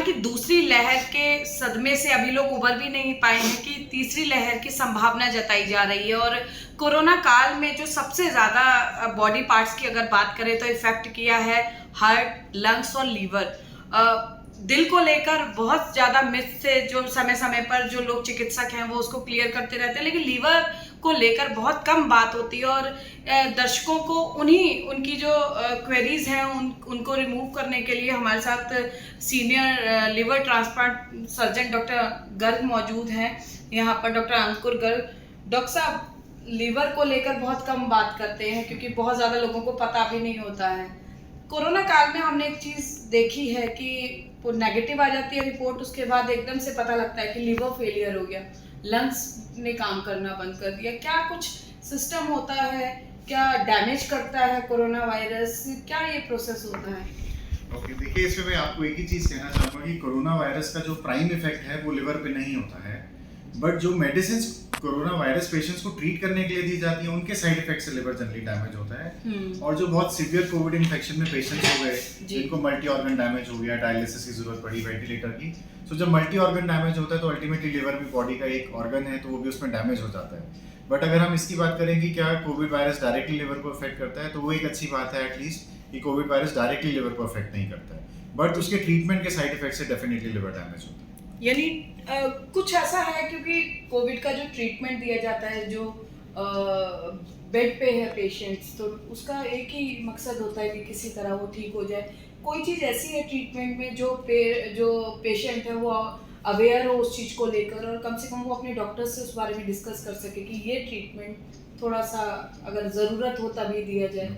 हालांकि दूसरी लहर के सदमे से अभी लोग उबर भी नहीं पाए हैं कि तीसरी लहर की संभावना जताई जा रही है। और कोरोना काल में जो सबसे ज़्यादा बॉडी पार्ट्स की अगर बात करें तो इफेक्ट किया है हार्ट, लंग्स और लीवर। दिल को लेकर बहुत ज़्यादा मिथ से जो समय समय पर जो लोग चिकित्सक हैं वो उसको क्लियर करते रहते हैं, लेकिन लीवर को लेकर बहुत कम बात होती है। और दर्शकों को उनकी जो क्वेरीज हैं उनको रिमूव करने के लिए हमारे साथ senior liver transplant surgeon doctor Garg मौजूद हैं। यहाँ पर डॉक्टर अंकुर गर्ग। डॉक्टर साहब, लीवर को लेकर बहुत कम बात करते हैं क्योंकि बहुत ज़्यादा लोगों को पता भी नहीं होता है। कोरोना काल में हमने एक चीज़ देखी है कि नेगेटिव आ जाती है रिपोर्ट, उसके बाद एकदम से पता लगता है कि लीवर फेलियर हो गया, लंग्स ने काम करना बंद कर दिया। क्या कुछ सिस्टम होता है, क्या डैमेज करता है कोरोना वायरस, क्या ये प्रोसेस होता है? ओके, देखिए इसमें मैं आपको एक ही चीज़ कहना चाहूँगा कि कोरोना वायरस का जो प्राइम इफेक्ट है वो लिवर पे नहीं होता है, बट जो मेडिसिन कोरोना वायरस पेशेंट्स को ट्रीट करने के लिए दी जाती है उनके साइड इफेक्ट से लिवर जनरली डैमेज होता है। और जो बहुत सीवियर कोविड इन्फेक्शन में पेशेंट्स हो गए जिनको मल्टी ऑर्गन डैमेज हो गया, डायलिसिस की जरूरत पड़ी, वेंटिलेटर की, तो जब मल्टी ऑर्गन डैमेज होता है तो अल्टीमेटली लिवर भी बॉडी का एक ऑर्गन है तो वो भी उसमें डैमेज हो जाता है। बट अगर हम इसकी बात करें कि क्या कोविड वायरस डायरेक्टली लिवर को अफेक्ट करता है, तो वो एक अच्छी बात है एटलीस्ट कि कोविड वायरस डायरेक्टली लिवर को अफेक्ट नहीं करता है, बट उसके ट्रीटमेंट के साइड इफेक्ट से डेफिनेटली लिवर डैमेज होता है। यानी कुछ ऐसा है क्योंकि कोविड का जो ट्रीटमेंट दिया जाता है, जो बेड पे है पेशेंट्स, तो उसका एक ही मकसद होता है कि किसी तरह वो ठीक हो जाए। कोई चीज़ ऐसी है ट्रीटमेंट में जो पेशेंट है वो अवेयर हो उस चीज़ को लेकर और कम से कम वो अपने डॉक्टर से उस बारे में डिस्कस कर सके कि ये ट्रीटमेंट थोड़ा सा अगर ज़रूरत हो तभी दिया जाए।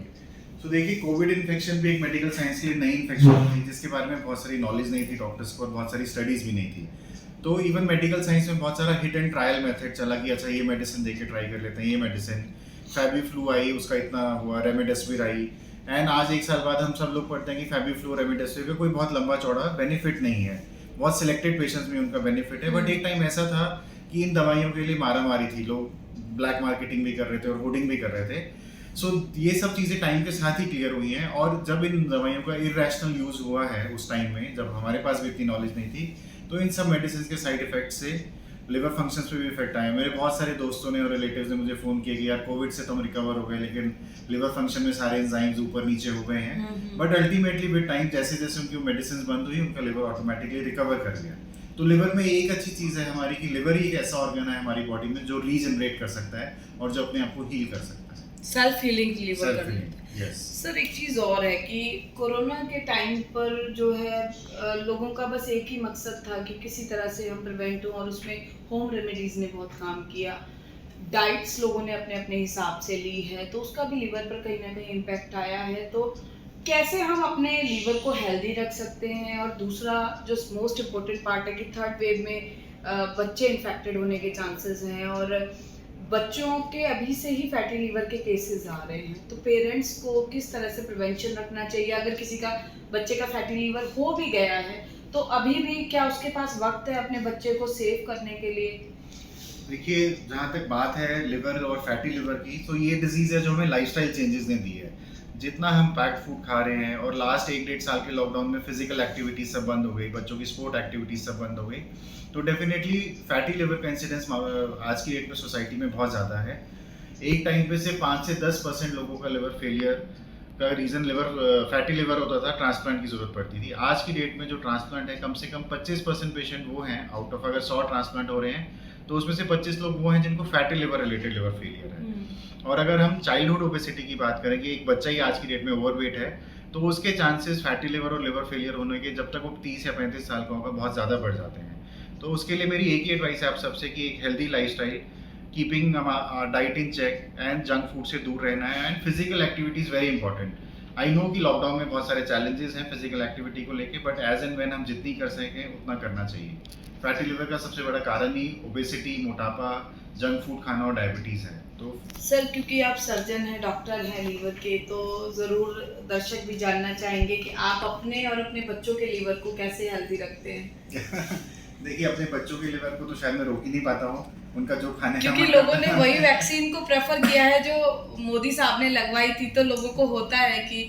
तो देखिए, कोविड इन्फेक्शन भी एक मेडिकल साइंस की नई इन्फेक्शन थी जिसके बारे में बहुत सारी नॉलेज नहीं थी डॉक्टर्स को और बहुत सारी स्टडीज भी नहीं थी। तो इवन मेडिकल साइंस में बहुत सारा हिट एंड ट्रायल मेथड चला कि अच्छा ये मेडिसिन देके ट्राई कर लेते हैं, ये मेडिसिन फैबी फ्लू आई, उसका इतना हुआ, रेमडेसिविर आई, एंड आज एक साल बाद हम सब लोग पढ़ते हैं कि फैबी फ्लू रेमडेसिविर का कोई बहुत लंबा चौड़ा बेनिफिट नहीं है, बहुत सिलेक्टेड पेशेंट्स में उनका बेनिफिट है। बट एक टाइम ऐसा था कि इन दवाइयों के लिए मारामारी थी, लोग ब्लैक मार्केटिंग भी कर रहे थे और होर्डिंग भी कर रहे थे। सो ये सब चीज़ें टाइम के साथ ही क्लियर हुई हैं। और जब इन दवाइयों का इरेशनल यूज़ हुआ है उस टाइम में, जब हमारे पास भी इतनी नॉलेज नहीं थी, तो इन सब मेडिसिन के साइड इफेक्ट से लिवर फंक्शंस पे भी इफेक्ट आया। मेरे बहुत सारे दोस्तों ने और रिलेटिव्स ने मुझे फ़ोन किया कि यार कोविड से तो हम रिकवर हो गए लेकिन लिवर फंक्शन में सारे एंजाइम्स ऊपर नीचे हो गए हैं। बट अल्टीमेटली विद टाइम जैसे जैसे उनकी मेडिसिन बंद हुई उनका लिवर ऑटोमेटिकली रिकवर कर गया। तो लिवर में एक अच्छी चीज़ है हमारी कि लिवर ही एक ऐसा ऑर्गन है हमारी बॉडी में जो रीजनरेट कर सकता है और जो अपने आप को हील कर सकता है, सेल्फ हीलिंग लिवर कर लेता है। यस सर, एक चीज़ और है कि कोरोना के टाइम पर जो है लोगों का बस एक ही मकसद था कि किसी तरह से हम प्रिवेंट हों, और उसमें होम रेमेडीज़ ने बहुत काम किया, डाइट्स लोगों ने अपने अपने हिसाब से ली है, तो उसका भी लिवर पर कहीं ना कहीं इम्पैक्ट आया है। तो कैसे हम अपने लिवर को हेल्दी रख सकते हैं? और दूसरा जो मोस्ट इम्पोर्टेंट पार्ट है कि थर्ड वेव में बच्चे इन्फेक्टेड होने के चांसेस हैं और बच्चों के अभी से ही फैटी लीवर के केसेस आ रहे हैं, तो पेरेंट्स को किस तरह से प्रिवेंशन रखना चाहिए? अगर किसी का बच्चे का फैटी लीवर हो भी गया है तो अभी भी क्या उसके पास वक्त है अपने बच्चे को सेव करने के लिए? देखिए, जहाँ तक बात है लिवर और फैटी लिवर की, तो ये डिजीज़ है जो हमें लाइफस्टाइल चेंजेस ने दी है। जितना हम पैक्ड फूड खा रहे हैं और लास्ट 1-1.5 साल के लॉकडाउन में फिजिकल एक्टिविटीज सब बंद हो गई, बच्चों की स्पोर्ट एक्टिविटीज सब बंद हो गई, तो डेफिनेटली फैटी लिवर का इंसिडेंस आज की डेट में सोसाइटी में बहुत ज़्यादा है। एक टाइम पे से 5 से 10% लोगों का लिवर फेलियर का रीज़न फैटी लिवर होता था, ट्रांसप्लांट की ज़रूरत पड़ती थी। आज की डेट में जो ट्रांसप्लांट है कम से कम 25% पेशेंट वो हैं, आउट ऑफ अगर 100 ट्रांसप्लांट हो रहे हैं तो उसमें से 25 लोग वो हैं जिनको fatty liver related liver failure है। और अगर हम चाइल्डहुड ओबेसिटी की बात करें कि एक बच्चा ही आज की डेट में ओवरवेट है, तो उसके चांसेस फैटी लिवर और लिवर फेलियर होने के जब तक वो 30 या 35 साल का होगा बहुत ज़्यादा बढ़ जाते हैं। तो उसके लिए मेरी एक ही एडवाइस है आप सबसे कि एक healthy lifestyle, keeping diet in check and junk food से दूर रहना है, and physical activity is very important. I know कि लॉकडाउन में बहुत सारे चैलेंजेस हैं फिजिकल एक्टिविटी को लेके, बट एज एंड व्हेन हम जितनी कर सकें उतना करना चाहिए। फैटी लिवर का सबसे बड़ा कारण ही ओबेसिटी, मोटापा, जंक फूड खाना और डायबिटीज़ है। तो सर, क्योंकि आप सर्जन हैं, डॉक्टर हैं लीवर के, तो ज़रूर दर्शक भी जानना चाहेंगे कि आप अपने और अपने बच्चों के लीवर को कैसे हेल्दी रखते हैं? देखिए, अपने बच्चों के लिवर को तो शायद मैं रोक ही नहीं पाता हूँ, उनका जो खाने क्योंकि लोगों ने वही वैक्सीन को प्रेफर किया है जो मोदी साहब ने लगवाई थी, तो लोगों को होता है कि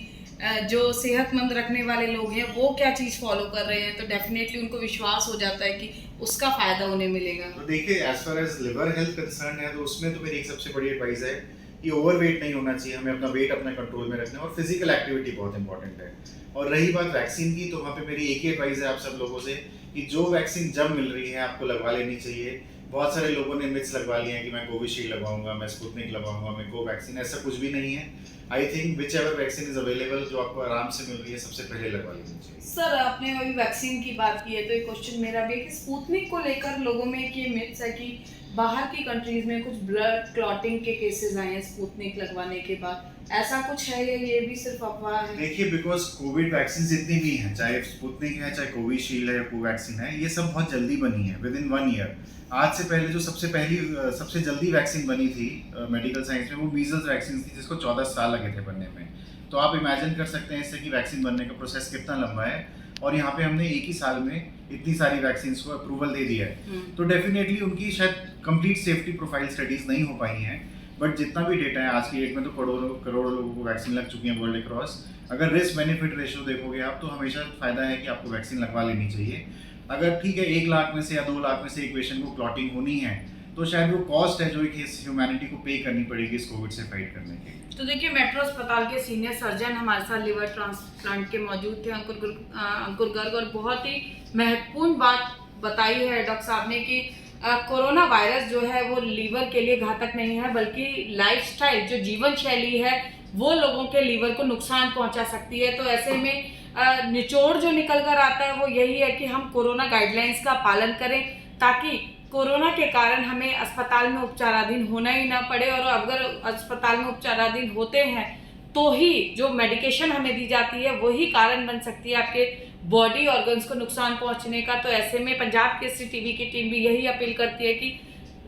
जो सेहतमंद रखने वाले लोग हैं वो क्या चीज़ फॉलो कर रहे हैं, तो डेफिनेटली उनको विश्वास हो जाता है कि उसका फ़ायदा उन्हें मिलेगा। तो देखिए, as far as liver health concern है तो उसमें तो मेरी एक सबसे बड़ी एडवाइस है कि ओवरवेट नहीं होना चाहिए, हमें अपना वेट अपने कंट्रोल में रखना है और फिजिकल एक्टिविटी बहुत इंपॉर्टेंट है। और रही बात वैक्सीन की, तो वहाँ पे मेरी एक ही एडवाइस है आप सब लोगों से कि जो वैक्सीन जब मिल रही है आपको लगवा लेनी चाहिए। बहुत सारे लोगों ने मिथ्स लगवा लिए हैं कि मैं कोविशील्ड लगवाऊंगा, मैं स्पुतनिक लगवाऊंगा, मैं कोवैक्सीन, ऐसा कुछ भी नहीं है। I think which ever vaccine is available, जो आपको आराम से मिल रही है, सबसे पहले लगवा लेनी चाहिए। सर, आपने अभी वैक्सीन की बात की है तो एक क्वेश्चन मेरा भी है कि स्पुतनिक को लेकर लोगों में एक ये मिथ्स है कि बाहर की कंट्रीज में कुछ ब्लड क्लॉटिंग के केसेस आए हैं स्पुतनिक लगवाने के बाद, ऐसा कुछ है या ये भी सिर्फ अफवाह है? देखिए, बिकॉज कोविड वैक्सीन जितनी भी हैं, चाहे स्पुतनिक है, चाहे कोविशील्ड है या कोवैक्सीन है, ये सब बहुत जल्दी बनी है, विद इन 1 ईयर। आज से पहले जो सबसे जल्दी वैक्सीन बनी थी मेडिकल साइंस में, वो मीजल्स वैक्सीन थी, जिसको 14 साल लगे थे बनने में। तो आप इमेजिन कर सकते हैं इससे कि वैक्सीन बनने का प्रोसेस कितना लंबा है, और यहाँ पे हमने एक ही साल में इतनी सारी वैक्सीन को अप्रूवल दे दिया है। तो डेफिनेटली उनकी शायद कंप्लीट सेफ्टी प्रोफाइल स्टडीज नहीं हो पाई हैं, बट जितना भी डेटा है, आज की डेट में तो करोड़ों लोगों को वैक्सीन लग चुकी है वर्ल्ड अक्रॉस। अगर रिस्क बेनिफिट रेशियो देखोगे आप, तो हमेशा फायदा है कि आपको वैक्सीन लगवा लेनी चाहिए। अगर ठीक है 1 लाख में से या 2 लाख में से एक पेशेंट को क्लॉटिंग होनी है, तो शायद वो कॉस्ट है जो कि ह्यूमैनिटी को पे करनी पड़ेगी इस कोविड से फाइट करने के। तो देखिए, मेट्रो अस्पताल के सीनियर सर्जन हमारे साथ लिवर ट्रांसप्लांट के मौजूद थे, अंकुर गर्ग, और बहुत ही महत्वपूर्ण बात बताई है डॉक्टर साहब ने कि कोरोना वायरस जो है वो लीवर के लिए घातक नहीं है, बल्कि लाइफस्टाइल जो जीवन शैली है वो लोगों के लीवर को नुकसान पहुंचा सकती है। तो ऐसे में निचोड़ जो निकल कर आता है वो यही है कि हम कोरोना गाइडलाइंस का पालन करें, ताकि कोरोना के कारण हमें अस्पताल में उपचाराधीन होना ही ना पड़े। और अगर अस्पताल में उपचाराधीन होते हैं तो ही जो मेडिकेशन हमें दी जाती है वही कारण बन सकती है आपके बॉडी ऑर्गन्स को नुकसान पहुंचने का। तो ऐसे में पंजाब केसरी टीवी की टीम भी यही अपील करती है कि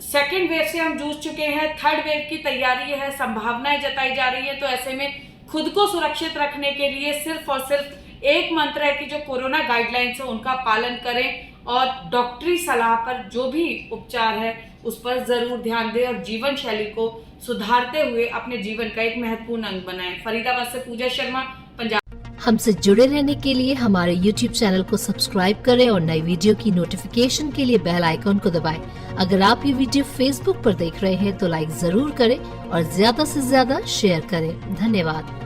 सेकेंड वेव से हम जूझ चुके हैं, थर्ड वेव की तैयारी है, संभावनाएं जताई जा रही है। तो ऐसे में खुद को सुरक्षित रखने के लिए सिर्फ और सिर्फ एक मंत्र है कि जो कोरोना गाइडलाइंस है उनका पालन करें, और डॉक्टरी सलाह पर जो भी उपचार है उस पर जरूर ध्यान दें, और जीवन शैली को सुधारते हुए अपने जीवन का एक महत्वपूर्ण अंग बनाएं। फरीदाबाद से पूजा शर्मा, पंजाब। हमसे जुड़े रहने के लिए हमारे YouTube चैनल को सब्सक्राइब करें और नई वीडियो की नोटिफिकेशन के लिए बेल आइकॉन को दबाएं। अगर आप ये वीडियो Facebook पर देख रहे हैं तो लाइक जरूर करें और ज्यादा से ज्यादा शेयर करें। धन्यवाद।